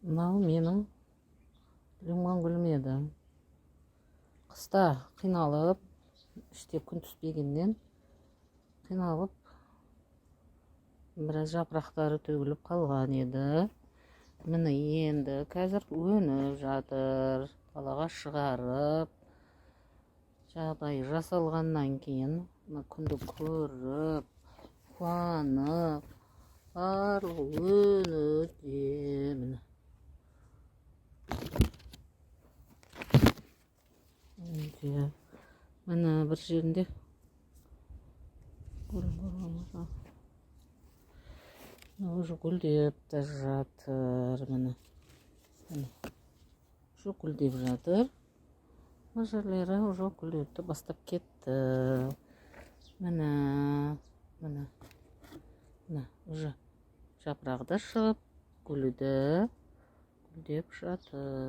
Мынау менің лимон гүлім еді. Қыста қиналып, іште күн түспегеннен қиналып, біраз жапырақтары төгіліп қалған еді. Міне енді қазір өніп жатыр. Далаға шығарып, жағдай жасалғаннан кейін күнді көріп, қуанып, барлығы өнуде. Міне бір жерінде уже гүлдеп те жатыр. Міне уже гүлдеп жатыр. Бұл жерлері уже гүлдепті бастап кетті. Міне уже жапырағы да шығып, гүлі де гүлдеп жатыр.